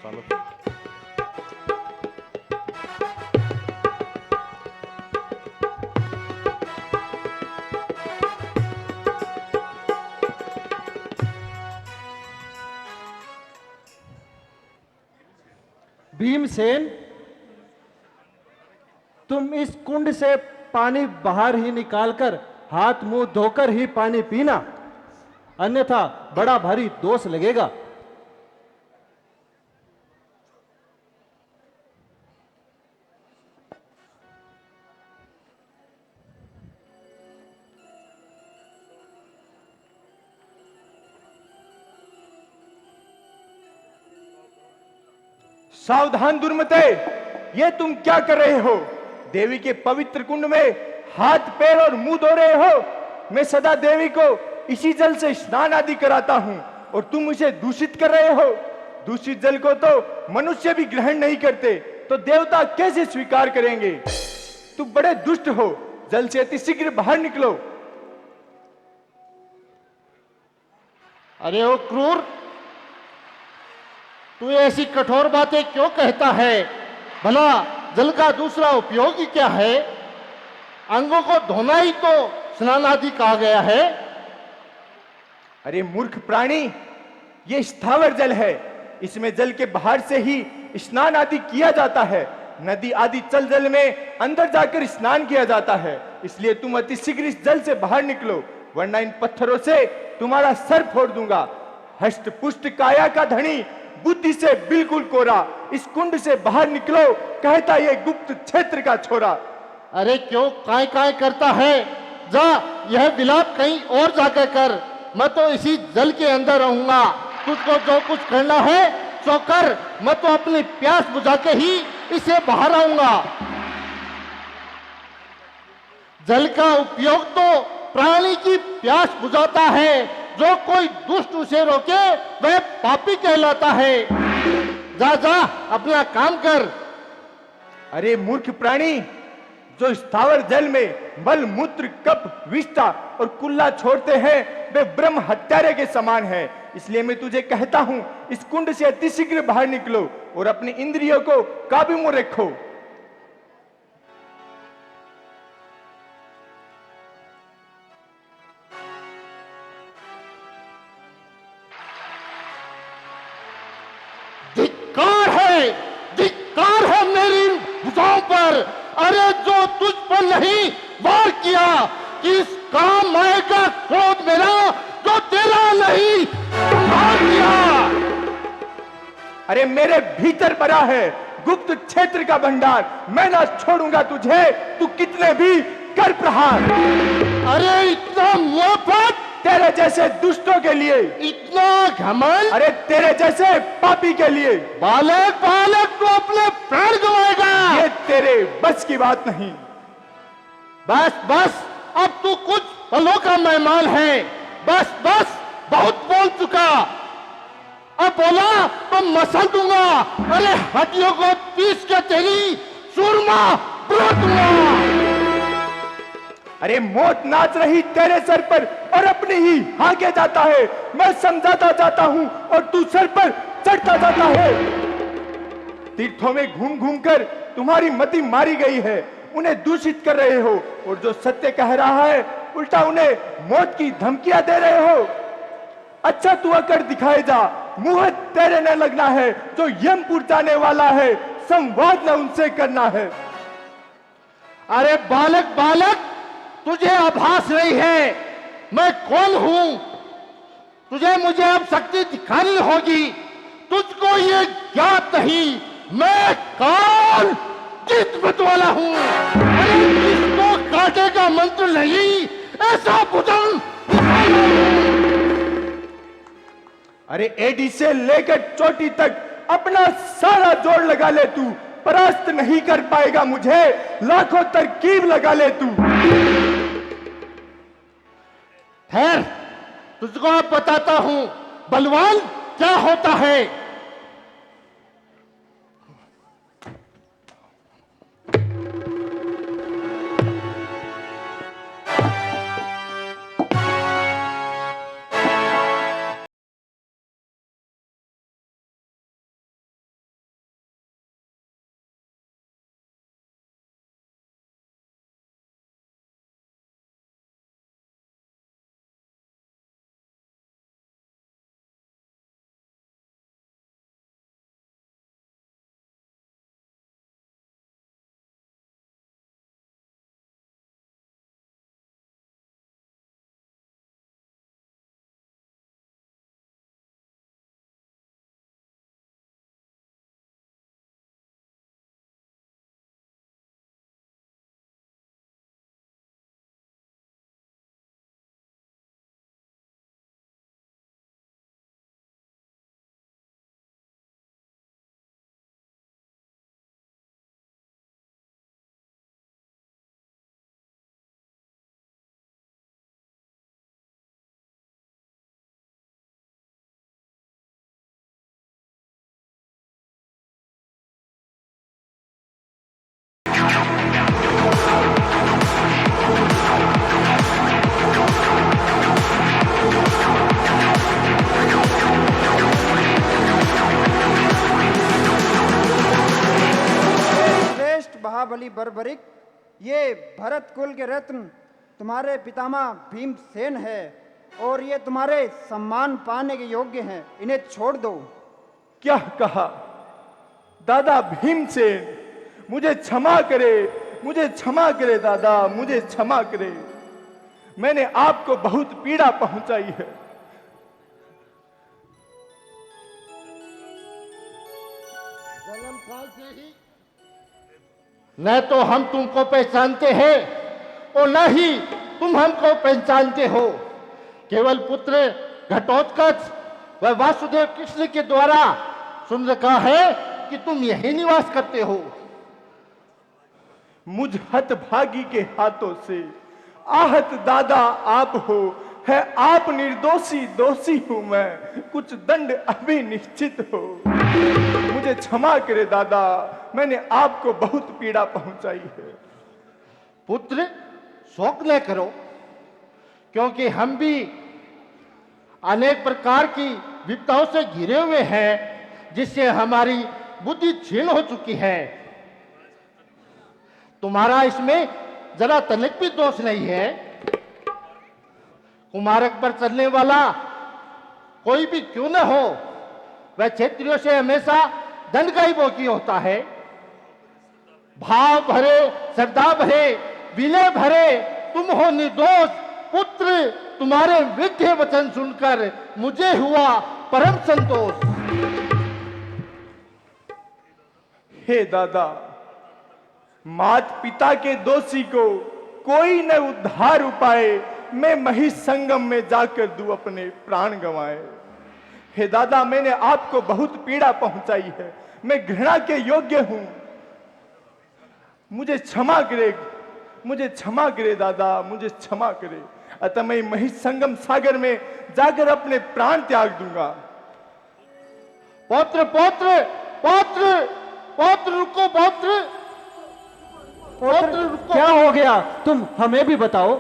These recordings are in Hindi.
निकालो। भीमसेन, तुम इस कुंड से पानी बाहर ही निकालकर हाथ मुंह धोकर ही पानी पीना, अन्यथा बड़ा भारी दोष लगेगा। सावधान दुर्मते, ये तुम क्या कर रहे हो? देवी के पवित्र कुंड में हाथ पैर और मुंह धो रहे हो। मैं सदा देवी को इसी जल से स्नान आदि कराता हूं और तुम इसे दूषित कर रहे हो। दूषित जल को तो मनुष्य भी ग्रहण नहीं करते, तो देवता कैसे स्वीकार करेंगे? तुम बड़े दुष्ट हो, जल से अति शीघ्र बाहर निकलो। अरे ओ क्रूर, तू ऐसी कठोर बातें क्यों कहता है? भला जल का दूसरा उपयोग ही क्या है? अंगों को धोना ही तो स्नान आदि कहा गया है। अरे मूर्ख प्राणी, ये स्थावर जल है। इसमें जल के बाहर से ही स्नान आदि किया जाता है। नदी आदि चल जल में अंदर जाकर स्नान किया जाता है। इसलिए तुम अति शीघ्र इस जल से बाहर निकलो, वरना इन पत्थरों से तुम्हारा सर फोड़ दूंगा। हष्ट पुष्ट काया का धनी, बुद्धि से बिल्कुल कोरा, इस कुंड से बाहर निकलो, कहता ये गुप्त क्षेत्र का छोरा। अरे क्यों काय काय करता है? जा, यह विलाप कहीं और जाकर कर। मैं तो इसी जल के अंदर रहूंगा। तुझको जो कुछ करना है सो कर, मैं तो अपनी प्यास बुझा के ही इसे बाहर आऊंगा। जल का उपयोग तो प्राणी की प्यास बुझाता है। जो कोई दुष्ट उसे रोके वह पापी कहलाता है। जा जा, अपना काम कर। अरे मूर्ख प्राणी, जो स्थावर जल में मल मूत्र कप विष्ठा और कुल्ला छोड़ते हैं वे ब्रह्म हत्यारे के समान है। इसलिए मैं तुझे कहता हूं, इस कुंड से अतिशीघ्र बाहर निकलो और अपनी इंद्रियों को काबू में रखो। धिक्कार है मेरी भुजाओं पर। अरे जो तुझ पर नहीं वार किया, किस काम आएगा क्रोध मेरा जो तेरा नहीं वार किया। अरे मेरे भीतर भरा है गुप्त क्षेत्र का भंडार, मैं ना छोड़ूंगा तुझे, तू कितने भी कर प्रहार। अरे इतना मोहब्बत तेरे जैसे दुष्टों के लिए, इतना घमंड, अरे तेरे जैसे पापी के लिए। बालक बालक तू अपने प्राण गंवाएगा। ये तेरे बस की बात नहीं। बस बस, अब तू कुछ पलों का मेहमान है। बस बस, बहुत बोल चुका। अब बोला तो मसल दूंगा। अरे हड्डियों को पीस के तेरी सुरमा बुला दूंगा। अरे मौत नाच रही तेरे सर पर और अपने ही आगे जाता है। मैं समझाता जाता हूं और तू सर पर चढ़ता जाता है। तीर्थों में घूम घूम कर तुम्हारी मति मारी गई है, उन्हें दूषित कर रहे हो, और जो सत्य कह रहा है उल्टा उन्हें मौत की धमकियां दे रहे हो। अच्छा तू अकड़ दिखाए जा, मुंह तेरे न लगना है। जो यमपुर जाने वाला है, संवाद न उनसे करना है। अरे बालक बालक, तुझे आभास नहीं है मैं कौन हूं। तुझे मुझे अब शक्ति दिखानी होगी। तुझको ये ज्ञात नहीं मैं कौन किस मत वाला हूं। अरे किसको काटे का मंत्र नहीं, ऐसा भुजंग। अरे एडी से लेकर चोटी तक अपना सारा जोर लगा ले तू, परास्त नहीं कर पाएगा मुझे। लाखों तरकीब लगा ले तू। ठहर, तुझको अब बताता हूं बलवान क्या होता है। महाबली बर्बरिक, ये भरत कुल के रत्न तुम्हारे पितामह भीमसेन है और ये तुम्हारे सम्मान पाने के योग्य हैं, इन्हें छोड़ दो। क्या कहा? दादा भीमसेन, मुझे क्षमा करे, मुझे क्षमा करे दादा, मुझे क्षमा करे। मैंने आपको बहुत पीड़ा पहुंचाई है। जन्म काल से ही न तो हम तुमको पहचानते हैं और न ही तुम हमको पहचानते हो। केवल पुत्र घटोत्कच व वासुदेव कृष्ण के द्वारा सुन रखा है कि तुम यही निवास करते हो। मुझ हतभागी के हाथों से आहत दादा आप हो, है आप निर्दोषी, दोषी हूं मैं, कुछ दंड अभी निश्चित हो। मुझे क्षमा करे दादा, मैंने आपको बहुत पीड़ा पहुंचाई है। पुत्र शोक न करो, क्योंकि हम भी अनेक प्रकार की विपदाओं से घिरे हुए हैं, जिससे हमारी बुद्धि क्षीण हो चुकी है। तुम्हारा इसमें जरा तनिक भी दोष नहीं है। कुमारक पर चलने वाला कोई भी क्यों न हो, वह क्षत्रियों से हमेशा दंड का ही भोगी होता है। भाव भरे, श्रद्धा भरे, विनय भरे तुम हो निर्दोष। पुत्र, तुम्हारे विद्य वचन सुनकर मुझे हुआ परम संतोष। हे दादा, मात पिता के दोषी को कोई न उद्धार उपाय, मैं महिष संगम में जाकर दूं अपने प्राण गंवाए। हे दादा, मैंने आपको बहुत पीड़ा पहुंचाई है, मैं घृणा के योग्य हूं, मुझे क्षमा करे, मुझे क्षमा करे दादा, मुझे क्षमा करे। अतः मैं महिष संगम सागर में जाकर अपने प्राण त्याग दूंगा। पौत्र पौत्र पौत्र पौत्र रुको, पौत्र पौत्र रुको। क्या हो गया, तुम हमें भी बताओ।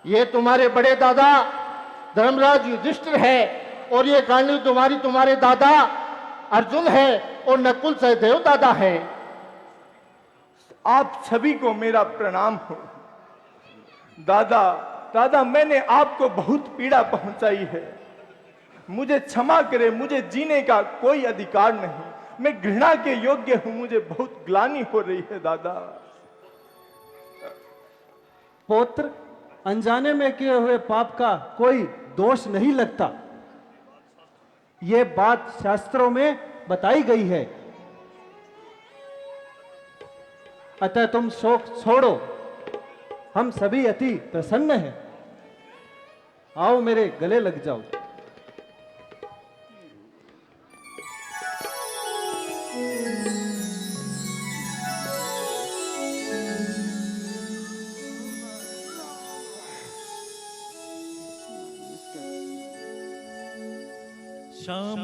ये तुम्हारे बड़े दादा धर्मराज युधिष्ठिर है और ये गांडीव तुम्हारे दादा अर्जुन है और नकुल सहदेव दादा है। आप सभी को मेरा प्रणाम हो। दादा, दादा, मैंने आपको बहुत पीड़ा पहुंचाई है, मुझे क्षमा करे, मुझे जीने का कोई अधिकार नहीं, मैं घृणा के योग्य हूं, मुझे बहुत ग्लानि हो रही है दादा। पुत्र, अनजाने में किए हुए पाप का कोई दोष नहीं लगता, ये बात शास्त्रों में बताई गई है। अतः तुम शोक छोड़ो, हम सभी अति प्रसन्न हैं। आओ मेरे गले लग जाओ। शाम